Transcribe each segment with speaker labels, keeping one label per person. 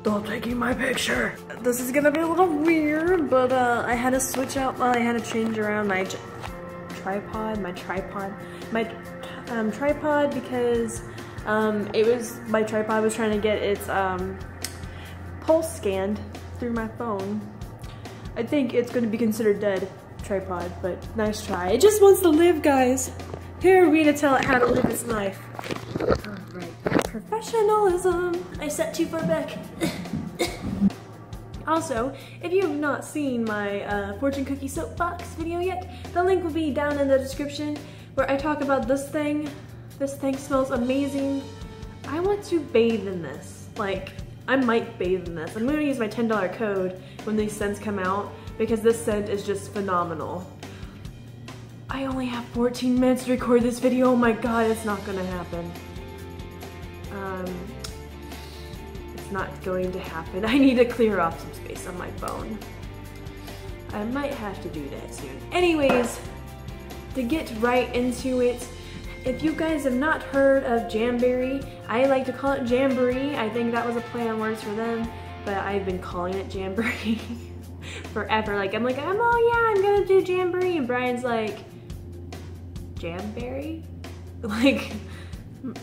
Speaker 1: Stop taking my picture. This is gonna be a little weird, but I had to switch out, I had to change around my tripod because my tripod was trying to get its pulse scanned through my phone. I think it's gonna be considered dead tripod, but nice try. It just wants to live, guys. Here are we to tell it how to live its life. Alright, professionalism. I sat too far back. Also, if you have not seen my fortune cookie soapbox video yet, the link will be down in the description where I talk about this thing. This thing smells amazing. I want to bathe in this. Like, I might bathe in this. I'm gonna use my $10 code when these scents come out because this scent is just phenomenal. I only have 14 minutes to record this video. Oh my god, it's not gonna happen. It's not going to happen. I need to clear off some space on my phone. I might have to do that soon. Anyways, to get right into it, if you guys have not heard of Jamberry, I like to call it Jamberry. I think that was a play on words for them, but I've been calling it Jamberry forever. Like, oh yeah, I'm gonna do Jamberry, and Brian's like, Jamberry? Like,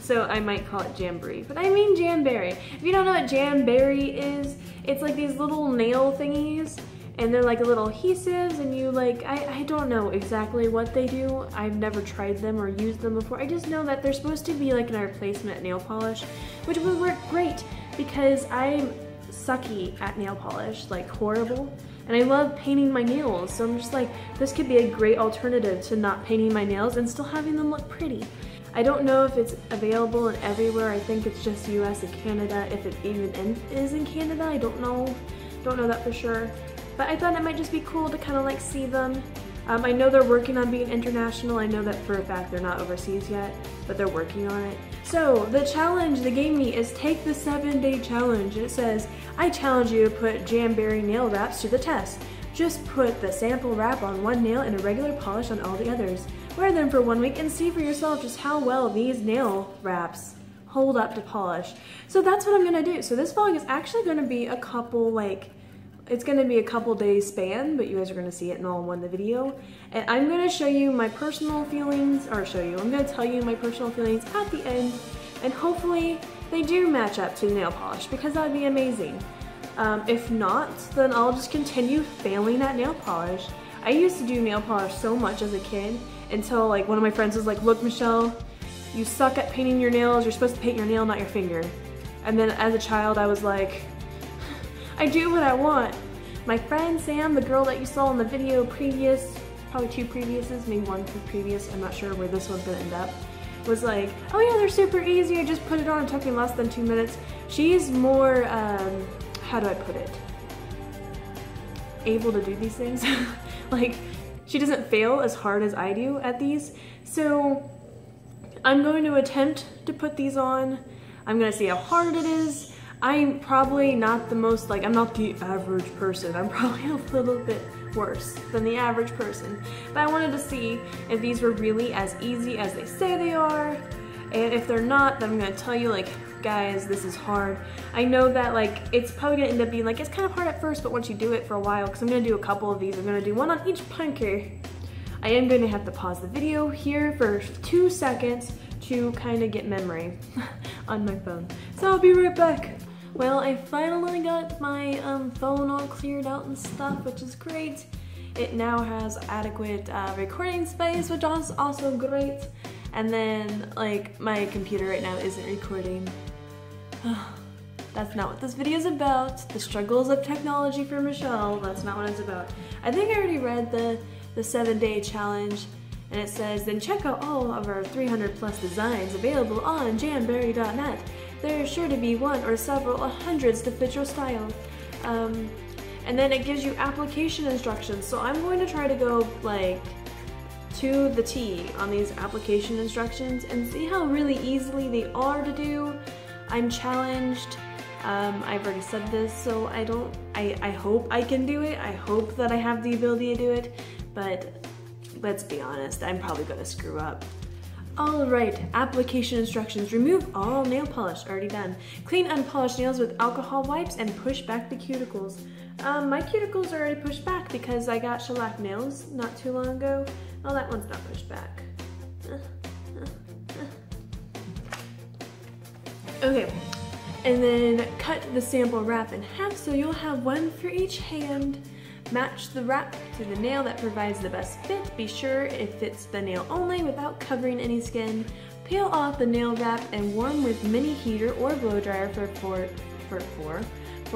Speaker 1: so I might call it Jamberry, but I mean Jamberry. If you don't know what Jamberry is, it's like these little nail thingies, and they're like little adhesives, and you like, I don't know exactly what they do. I've never tried them or used them before. I just know that they're supposed to be like a replacement nail polish, which would work great because I'm sucky at nail polish, like horrible. And I love painting my nails, so I'm just like, this could be a great alternative to not painting my nails and still having them look pretty. I don't know if it's available in everywhere. I think it's just US and Canada, if it even is in Canada. I don't know that for sure. But I thought it might just be cool to kind of like see them. I know they're working on being international. I know that for a fact they're not overseas yet, but they're working on it. So the challenge they gave me is take the 7-day challenge. It says, I challenge you to put Jamberry nail wraps to the test. Just put the sample wrap on one nail and a regular polish on all the others. Wear them for 1 week and see for yourself just how well these nail wraps hold up to polish. So that's what I'm gonna do. So this vlog is actually gonna be a couple it's gonna be a couple days span, but you guys are gonna see it in all one video. And I'm gonna show you my personal feelings, I'm gonna tell you my personal feelings at the end, and hopefully they do match up to nail polish, because that would be amazing. If not, then I'll just continue failing at nail polish. I used to do nail polish so much as a kid, until like one of my friends was like, look Michelle, you suck at painting your nails, you're supposed to paint your nail, not your finger. And then as a child I was like, I do what I want. My friend Sam, the girl that you saw in the video previous, probably 2 previously, maybe 1 previous, I'm not sure where this one's gonna end up, was like, oh yeah, they're super easy, I just put it on, it took me less than 2 minutes. She's more, how do I put it? Able to do these things. Like, she doesn't fail as hard as I do at these. So I'm going to attempt to put these on. I'm gonna see how hard it is. I'm probably not the most, I'm not the average person. I'm probably a little bit worse than the average person. But I wanted to see if these were really as easy as they say they are. And if they're not, then I'm gonna tell you, like, guys, this is hard. I know that, like, it's probably gonna end up being, like, it's kind of hard at first, but once you do it for a while, because I'm gonna do a couple of these, I'm gonna do one on each punker. I am gonna have to pause the video here for 2 seconds to kind of get memory on my phone. So I'll be right back. Well, I finally got my phone all cleared out and stuff, which is great. It now has adequate recording space, which is also great. And then, like, my computer right now isn't recording. That's not what this video is about. The struggles of technology for Michelle, that's not what it's about. I think I already read the 7-day challenge, and it says, then check out all of our 300+ designs available on jamberry.net. There is sure to be one or several hundreds to fit your style. And then it gives you application instructions. So I'm going to try to go, like, to the T on these application instructions and see how really easily they are to do. I'm challenged. I've already said this, so I hope I can do it. I hope that I have the ability to do it, but let's be honest, I'm probably gonna screw up. Alright, application instructions. Remove all nail polish, already done. Clean unpolished nails with alcohol wipes and push back the cuticles. My cuticles are already pushed back because I got shellac nails not too long ago. Oh, that one's not pushed back. Okay, and then cut the sample wrap in half so you'll have one for each hand. Match the wrap to the nail that provides the best fit. Be sure it fits the nail only without covering any skin. Peel off the nail wrap and warm with mini heater or blow dryer for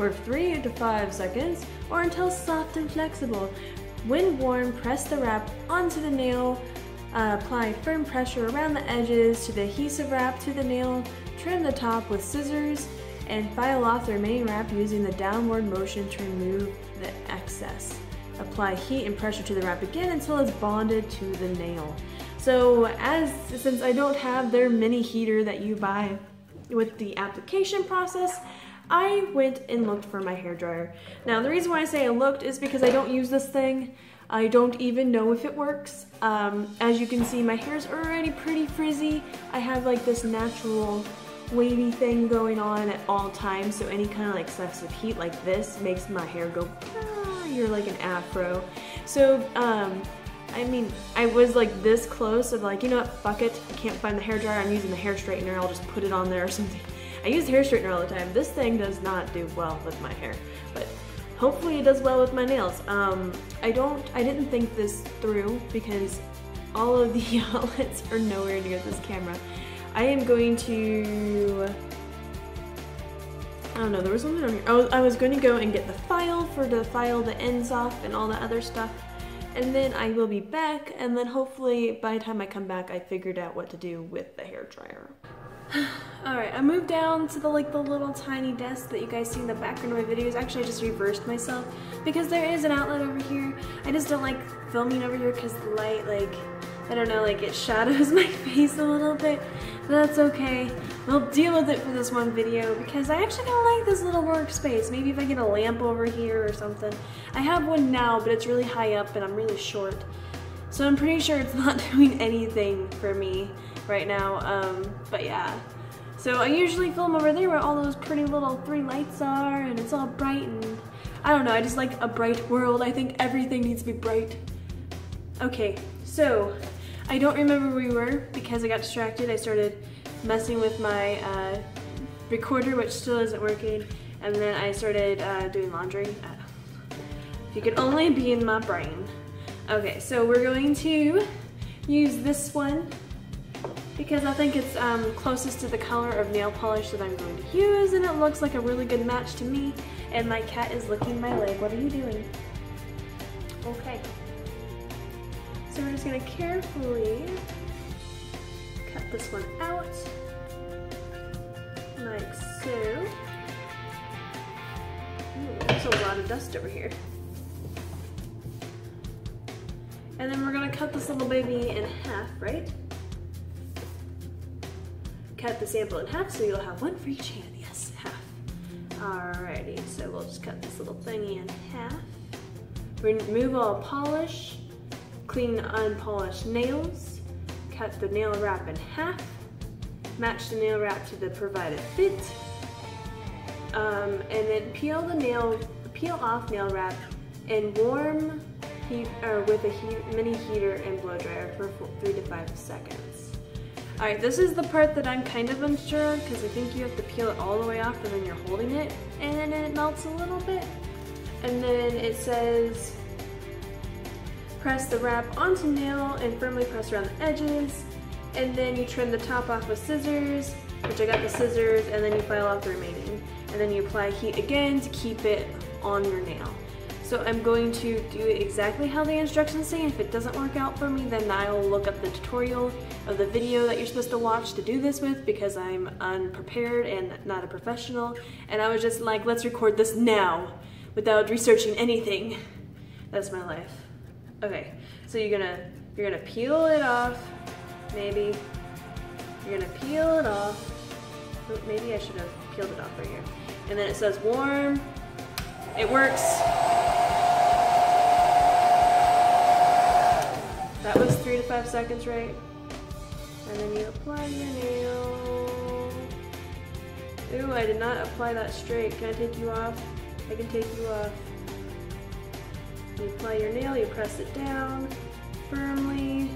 Speaker 1: 3 to 5 seconds or until soft and flexible. When warm, press the wrap onto the nail. Apply firm pressure around the edges to the adhesive wrap to the nail. Trim the top with scissors and file off the remaining wrap using the downward motion to remove the excess. Apply heat and pressure to the wrap again until it's bonded to the nail. So since I don't have their mini heater that you buy with the application process, I went and looked for my hairdryer. Now the reason why I say I looked is because I don't use this thing. I don't even know if it works. As you can see, my hair's already pretty frizzy. I have like this natural wavy thing going on at all times, so any kind of like excessive heat like this makes my hair go, you're like an afro. So I mean, I was like this close of like, you know what, fuck it, I can't find the hairdryer, I'm using the hair straightener, I'll just put it on there or something. I use the hair straightener all the time. This thing does not do well with my hair, but hopefully it does well with my nails. I didn't think this through because all of the outlets are nowhere near this camera. I am going to, I don't know, there was something on here. Oh, I was going to go and get the file to file the ends off and all that other stuff. And then I will be back, and then hopefully by the time I come back I figured out what to do with the hairdryer. Alright, I moved down to the little tiny desk that you guys see in the background of my videos. Actually, I just reversed myself because there is an outlet over here. I just don't like filming over here because the light, like, I don't know, like it shadows my face a little bit. But that's okay. We'll deal with it for this one video because I actually don't like this little workspace. Maybe if I get a lamp over here or something. I have one now, but it's really high up and I'm really short. So I'm pretty sure it's not doing anything for me right now, but yeah. So I usually film over there where all those pretty little 3 lights are and it's all bright, and I don't know, I just like a bright world. I think everything needs to be bright. Okay, so I don't remember where we were because I got distracted. I started messing with my recorder, which still isn't working, and then I started doing laundry. If you could only be in my brain. Okay, so we're going to use this one because I think it's closest to the color of nail polish that I'm going to use, and it looks like a really good match to me. And my cat is licking my leg. What are you doing? Okay. So we're just going to carefully cut this one out, like so. Ooh, there's a lot of dust over here. And then we're going to cut this little baby in half, right? Cut the sample in half so you'll have one for each hand. Yes, half. Alrighty, so we'll just cut this little thingy in half. Remove all polish, clean unpolished nails, cut the nail wrap in half, match the nail wrap to the provided fit, and then peel off nail wrap and warm with a mini heater and blow dryer for 3 to 5 seconds. Alright, this is the part that I'm kind of unsure of because I think you have to peel it all the way off and then you're holding it and then it melts a little bit. And then it says press the wrap onto nail and firmly press around the edges, and then you trim the top off with scissors, which I got the scissors, and then you file off the remaining. And then you apply heat again to keep it on your nail. So I'm going to do it exactly how the instructions say. If it doesn't work out for me, then I'll look up the tutorial of the video that you're supposed to watch to do this with because I'm unprepared and not a professional. And I was just like, let's record this now without researching anything. That's my life. Okay, so you're gonna peel it off, maybe. You're gonna peel it off. Oh, maybe I should have peeled it off right here. And then it says warm. It works. That was 3 to 5 seconds, right? And then you apply your nail. Ooh, I did not apply that straight. Can I take you off? I can take you off. You apply your nail, you press it down firmly.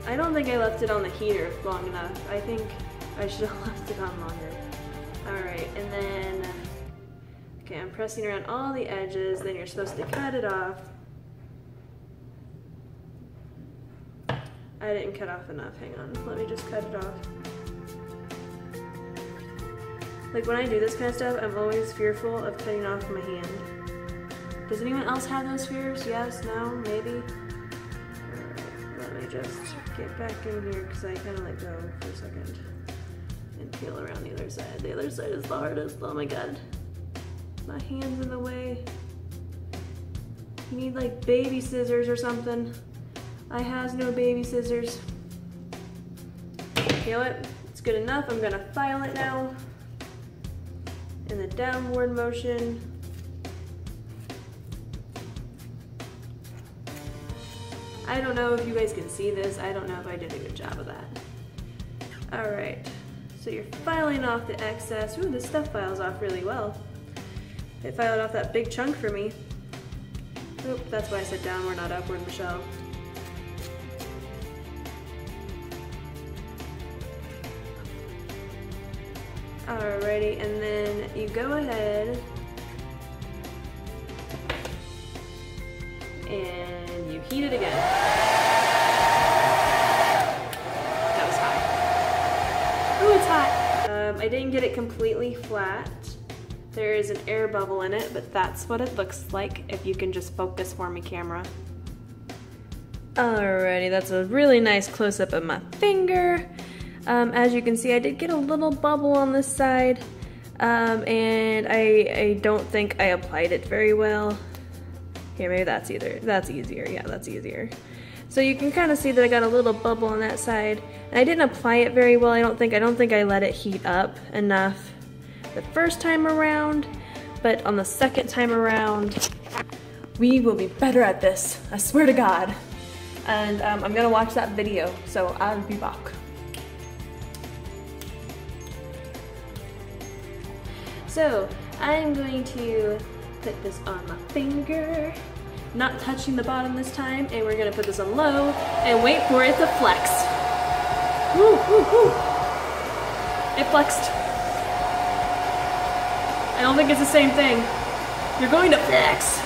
Speaker 1: I don't think I left it on the heater long enough. I think I should have left it on longer. Alright, and then, okay, I'm pressing around all the edges, then you're supposed to cut it off. I didn't cut off enough, hang on, let me just cut it off. Like when I do this kind of stuff, I'm always fearful of cutting off my hand. Does anyone else have those fears? Yes? No? Maybe? Alright, let me just get back in here because I kind of let go for a second. And peel around the other side. The other side is the hardest, oh my god. My hand's in the way. You need like baby scissors or something. I has no baby scissors. Peel it, it's good enough. I'm gonna file it now. In the downward motion. I don't know if you guys can see this. I don't know if I did a good job of that. All right, so you're filing off the excess. Ooh, this stuff files off really well. It filed off that big chunk for me. Oop, that's why I said downward, not upward, Michelle. Alrighty, and then you go ahead and you heat it again. That was hot. Ooh, it's hot. I didn't get it completely flat. There is an air bubble in it, but that's what it looks like if you can just focus for me, camera. Alrighty, that's a really nice close-up of my finger. As you can see, I did get a little bubble on this side, and I don't think I applied it very well. Here, maybe that's easier. Yeah, that's easier. So you can kind of see that I got a little bubble on that side, and I didn't apply it very well. I don't think I let it heat up enough the first time around, but on the second time around, we will be better at this. I swear to God. And I'm gonna watch that video, so I'll be back. So I'm going to put this on my finger, not touching the bottom this time, and we're gonna put this on low and wait for it to flex. Woo, woo, woo. It flexed. I don't think it's the same thing. You're going to flex.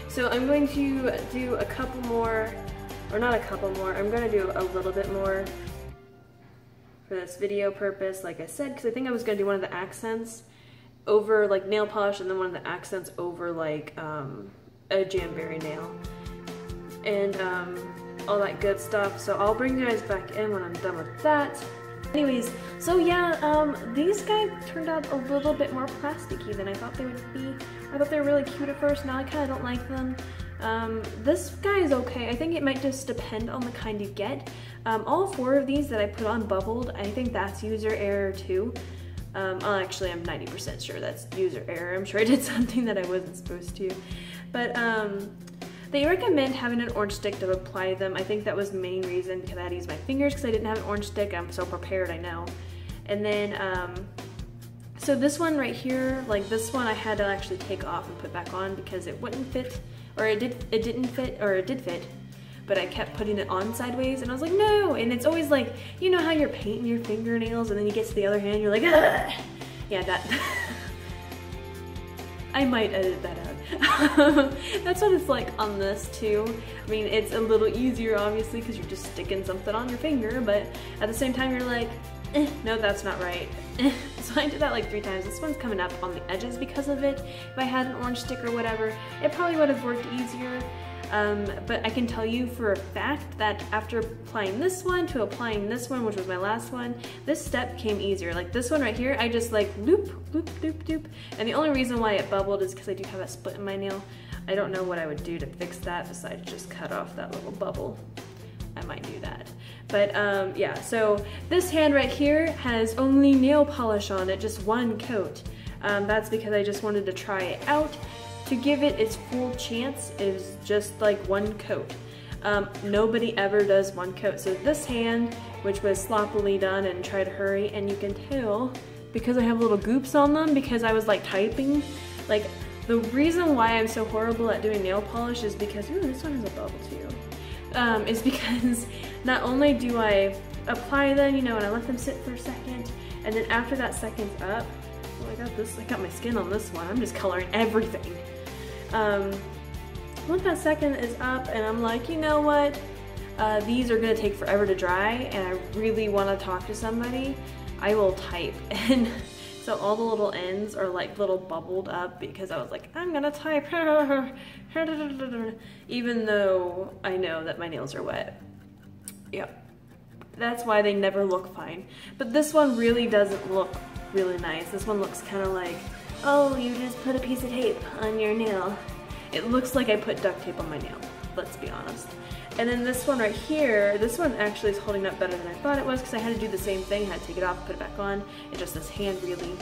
Speaker 1: So I'm going to do a couple more, or not a couple more, I'm going to do a little bit more for this video purpose, like I said, because I think I was going to do one of the accents over like nail polish and then one of the accents over like a Jamberry nail and all that good stuff. So I'll bring you guys back in when I'm done with that. Anyways, so yeah, these guys turned out a little bit more plasticky than I thought they would be. I thought they were really cute at first, now I kind of don't like them. This guy is okay. I think it might just depend on the kind you get. All four of these that I put on bubbled. I think that's user error too. Actually, I'm 90% sure that's user error. I'm sure I did something that I wasn't supposed to. But they recommend having an orange stick to apply them. I think that was the main reason, because I had to use my fingers because I didn't have an orange stick. I'm so prepared, I know. And then, so this one right here, like this one I had to actually take off and put back on because it wouldn't fit, or it didn't fit, or it did fit. but I kept putting it on sideways and I was like, no, and it's always like, you know how you're painting your fingernails and then you get to the other hand, you're like, ugh. Yeah, that. I might edit that out. That's what it's like on this too. I mean, it's a little easier obviously because you're just sticking something on your finger, but at the same time you're like, no, that's not right. So I did that like 3 times. This one's coming up on the edges because of it. If I had an orange stick or whatever, it probably would have worked easier. But I can tell you for a fact that after applying this one to applying this one, which was my last one, this step came easier. Like this one right here, I just like loop, loop, loop, loop. And the only reason why it bubbled is because I do have a split in my nail. I don't know what I would do to fix that besides just cut off that little bubble. I might do that. But yeah, so this hand right here has only nail polish on it, just 1 coat. That's because I just wanted to try it out. To give it its full chance is just like 1 coat. Nobody ever does 1 coat. So this hand, which was sloppily done and tried to hurry, and you can tell because I have little goops on them because I was like typing. Like the reason why I'm so horrible at doing nail polish is because, ooh, this one has a bubble too. Is because not only do I apply them, you know, and I let them sit for a second, and then after that second's up, well, I got my skin on this one. I'm just coloring everything. Once that second is up and I'm like, you know what, these are gonna take forever to dry and I really wanna talk to somebody, I will type. And so all the little ends are like little bubbled up because I was like, I'm gonna type, even though I know that my nails are wet. Yep. That's why they never look fine. But this one really doesn't look really nice. This one looks kind of like, oh, you just put a piece of tape on your nail. It looks like I put duct tape on my nail, let's be honest. And then this one right here, this one actually is holding up better than I thought it was because I had to do the same thing. I had to take it off, put it back on, and just this hand really.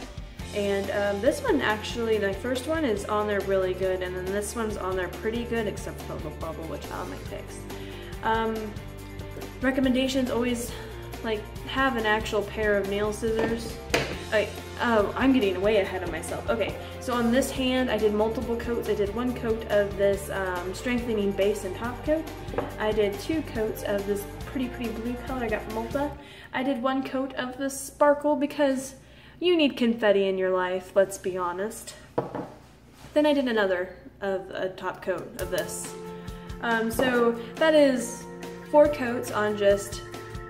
Speaker 1: And this one actually, the first one is on there really good, and then this one's on there pretty good except for the bubble, which I might fix. Recommendations, always like have an actual pair of nail scissors. Oh, I'm getting way ahead of myself. Okay, so on this hand, I did multiple coats. I did 1 coat of this strengthening base and top coat. I did 2 coats of this pretty blue color I got from Ulta. I did 1 coat of this sparkle because you need confetti in your life, let's be honest. Then I did another of a top coat of this. So that is 4 coats on just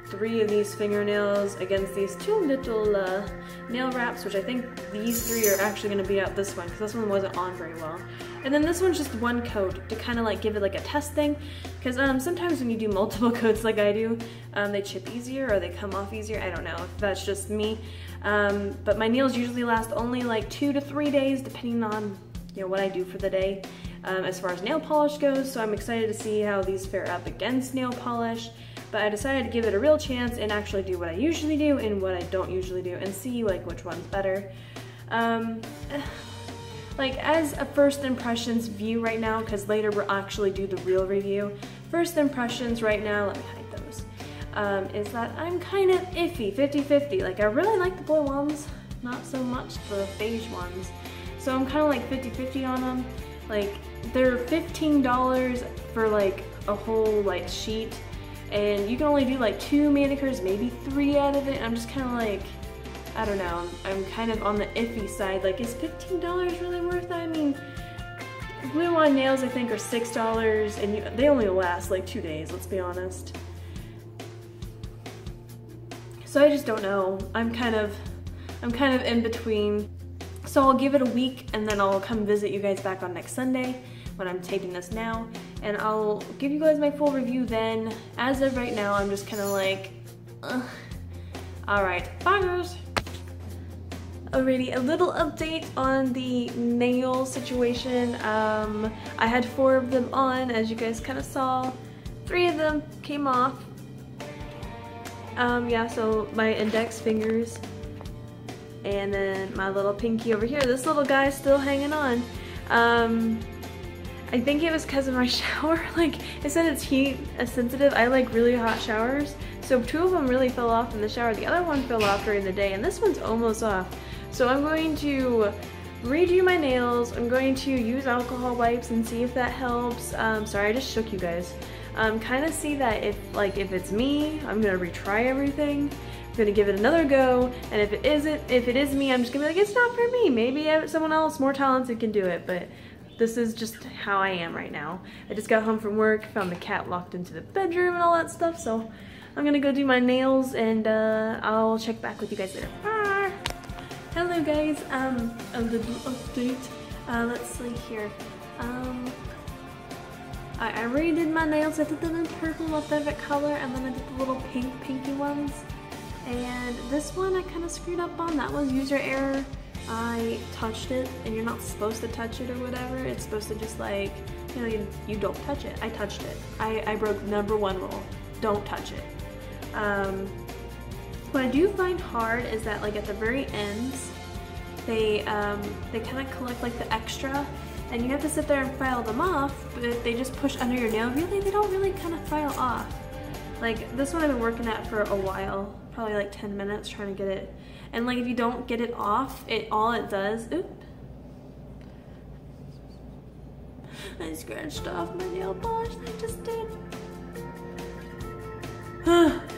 Speaker 1: 3 of these fingernails against these 2 little nail wraps, which I think these 3 are actually going to beat out this one because this one wasn't on very well. And then this one's just 1 coat to kind of like give it like a test thing, because sometimes when you do multiple coats like I do, they chip easier or they come off easier. I don't know if that's just me, but my nails usually last only like 2 to 3 days depending on, you know, what I do for the day as far as nail polish goes. So I'm excited to see how these fare up against nail polish. But I decided to give it a real chance and actually do what I usually do and what I don't usually do and see like which one's better. Like as a first impressions view right now, because later we'll actually do the real review. First impressions right now, let me hide those, is that I'm kind of iffy, 50-50. Like I really like the blue ones, not so much the beige ones. So I'm kind of like 50-50 on them. Like they're $15 for like a whole like sheet. And you can only do like 2 manicures, maybe 3 out of it. I'm just kind of like, I don't know, I'm kind of on the iffy side. Like, is $15 really worth it? I mean, glue-on nails I think are $6, and they only last like 2 days, let's be honest. So I just don't know. I'm kind of in between. So I'll give it a week, and then I'll come visit you guys back on next Sunday when I'm taping this now. And I'll give you guys my full review then. As of right now, I'm just kind of like, Alright, bye guys! Alrighty, a little update on the nail situation. I had 4 of them on, as you guys kind of saw. 3 of them came off. Yeah, so my index fingers. And then my little pinky over here. This little guy's still hanging on. I think it was because of my shower. Like, it said it's heat sensitive. I like really hot showers. So 2 of them really fell off in the shower. The other one fell off during the day, and this one's almost off. So I'm going to redo my nails. I'm going to use alcohol wipes and see if that helps. Sorry, I just shook you guys. Kind of see that if it's me, I'm gonna retry everything. I'm gonna give it another go, and if it is me, I'm just gonna be like, it's not for me. Maybe someone else more talented can do it, but this is just how I am right now. I just got home from work, found the cat locked into the bedroom and all that stuff, so I'm gonna go do my nails, and I'll check back with you guys later. Bye. Hello guys, a little update. Let's see here. I redid my nails. I did them in purple, my favorite color, and then I did the little pinky ones. And this one I kind of screwed up on. That was user error. I touched it, and you're not supposed to touch it or whatever. It's supposed to just like, you know, you don't touch it. I touched it. I broke #1 rule. Don't touch it. What I do find hard is that like at the very ends, they kind of collect like the extra, and you have to sit there and file them off, but if they just push under your nail, really, they don't really kind of file off. Like this one I've been working at for a while, probably like 10 minutes trying to get it. And like if you don't get it off, all it does, I scratched off my nail polish, I just did.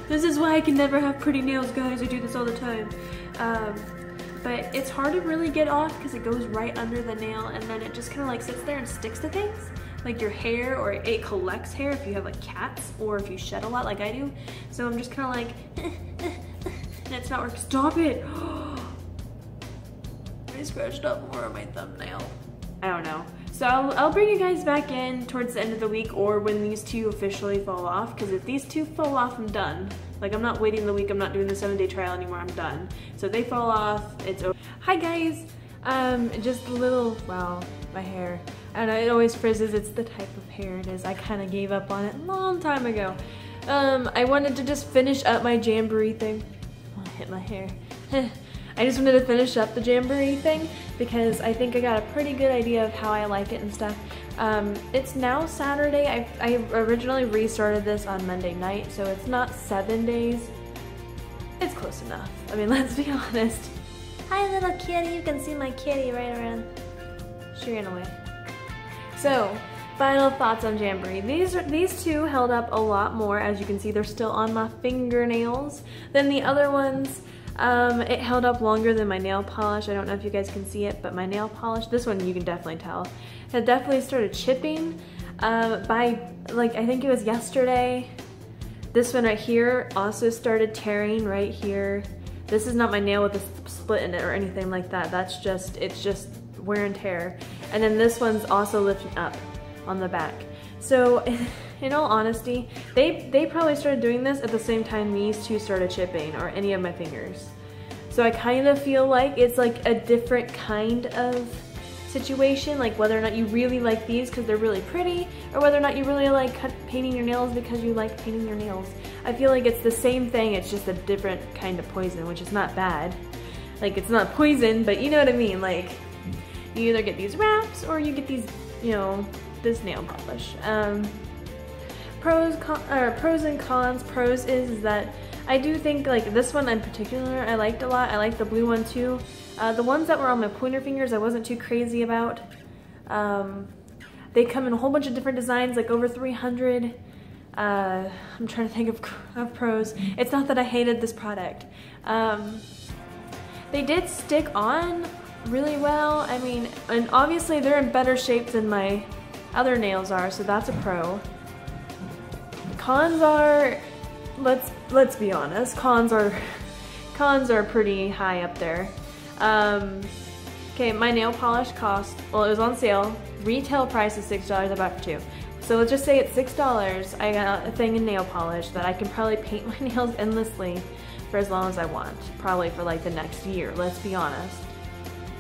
Speaker 1: This is why I can never have pretty nails, guys. I do this all the time. But it's hard to really get off because it goes right under the nail, and then it just kind of like sits there and sticks to things. Like your hair, or it collects hair if you have like cats, or if you shed a lot like I do. So I'm just kind of like, and it's not working. Stop it! I scratched up more on my thumbnail. I don't know. So I'll bring you guys back in towards the end of the week, or when these two officially fall off, because if these two fall off, I'm done. Like I'm not waiting the week, I'm not doing the 7-day trial anymore, I'm done. So if they fall off, it's over. Hi guys! Just a little, wow, my hair. I don't know, it always frizzes, it's the type of hair it is. I kind of gave up on it a long time ago. I wanted to just finish up my Jamberry thing. Oh, I hit my hair. I just wanted to finish up the Jamberry thing because I think I got a pretty good idea of how I like it and stuff. It's now Saturday. I originally restarted this on Monday night, so it's not 7 days. It's close enough. I mean, let's be honest. Hi little kitty, you can see my kitty right around. She ran away. So, final thoughts on Jamberry. These two held up a lot more. As you can see, they're still on my fingernails than the other ones. It held up longer than my nail polish. I don't know if you guys can see it, but my nail polish, this one you can definitely tell, it definitely started chipping by, like, I think it was yesterday. This one right here also started tearing right here. This is not my nail with a split in it or anything like that. That's just, it's just wear and tear. And then this one's also lifting up on the back. So in all honesty, they probably started doing this at the same time these two started chipping, or any of my fingers. So I kind of feel like it's like a different kind of situation, like whether or not you really like these because they're really pretty, or whether or not you really like painting your nails because you like painting your nails. I feel like it's the same thing, it's just a different kind of poison, which is not bad. Like, it's not poison, but you know what I mean, like, you either get these wraps or you get these, you know, this nail polish. Pros and cons. Pros is that I do think, like, this one in particular I liked a lot. I liked the blue one too. The ones that were on my pointer fingers I wasn't too crazy about. They come in a whole bunch of different designs, like over 300. I'm trying to think of pros. It's not that I hated this product. They did stick on really well. I mean, and obviously they're in better shape than my other nails are, so that's a pro. Cons are, let's be honest, cons are pretty high up there. Okay, my nail polish cost, well, it was on sale. Retail price is $6, I bought it for 2. So let's just say it's $6. I got a thing in nail polish that I can probably paint my nails endlessly for as long as I want. Probably for like the next year, let's be honest.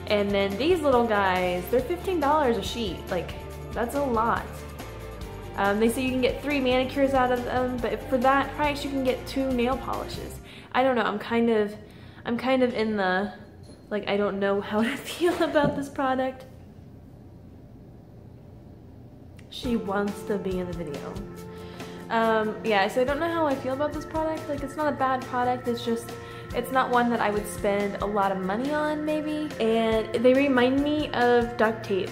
Speaker 1: And then these little guys, they're $15 a sheet. Like, that's a lot. They say you can get 3 manicures out of them, but for that price you can get 2 nail polishes. I don't know, I'm kind of in the, like, I don't know how to feel about this product. She wants to be in the video. Yeah, so I don't know how I feel about this product. Like, it's not a bad product, it's just It's not one that I would spend a lot of money on maybe. And they remind me of duct tape.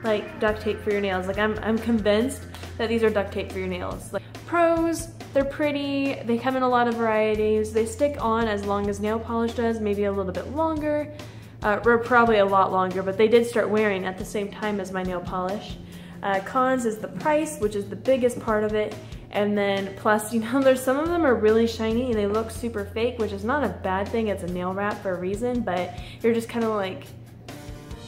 Speaker 1: Like duct tape for your nails. Like I'm convinced that these are duct tape for your nails. Like pros, they're pretty, they come in a lot of varieties, they stick on as long as nail polish does, maybe a little bit longer, or probably a lot longer, but they did start wearing at the same time as my nail polish. Cons is the price, which is the biggest part of it, and then plus, you know, there's some of them are really shiny and they look super fake, which is not a bad thing, it's a nail wrap for a reason, but you're just kind of like,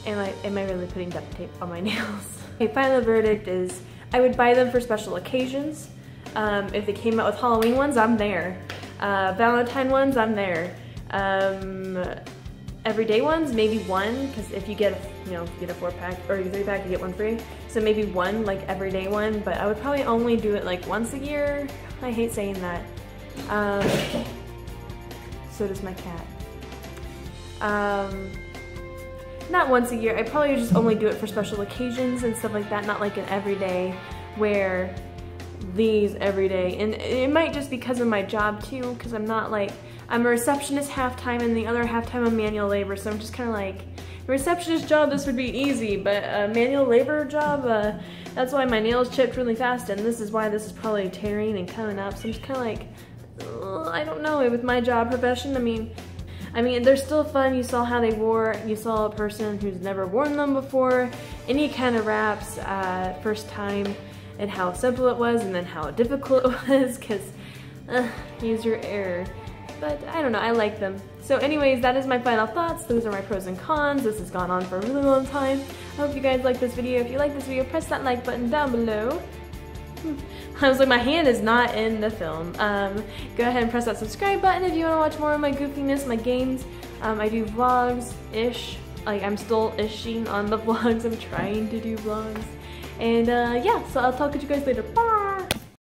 Speaker 1: am I really putting duct tape on my nails? Okay, final verdict is, I would buy them for special occasions. If they came out with Halloween ones, I'm there. Valentine ones, I'm there. Everyday ones, maybe one, because if you get a 4-pack or a 3-pack, you get one free. So maybe one, like everyday one, but I would probably only do it like once a year. I hate saying that. So does my cat. Not once a year. I probably would just only do it for special occasions and stuff like that, not like an everyday wear these every day. And it might just because of my job too, because I'm a receptionist half-time and the other half-time I'm manual labor, so I'm just kind of like, a receptionist job, this would be easy, but a manual labor job, that's why my nails chipped really fast, and this is why this is probably tearing and coming up, so I'm just kind of like, I don't know, with my job profession, I mean, they're still fun. You saw how they wore, you saw a person who's never worn them before, any kind of wraps, first time, and how simple it was, and then how difficult it was, because use your error. But I don't know, I like them. So anyways, that is my final thoughts. Those are my pros and cons. This has gone on for a really long time. I hope you guys like this video. If you like this video, press that like button down below. I was like, my hand is not in the film. Go ahead and press that subscribe button if you want to watch more of my goofiness, my games. I do vlogs-ish. Like, I'm still ishing on the vlogs. I'm trying to do vlogs. And yeah, so I'll talk to you guys later. Bye!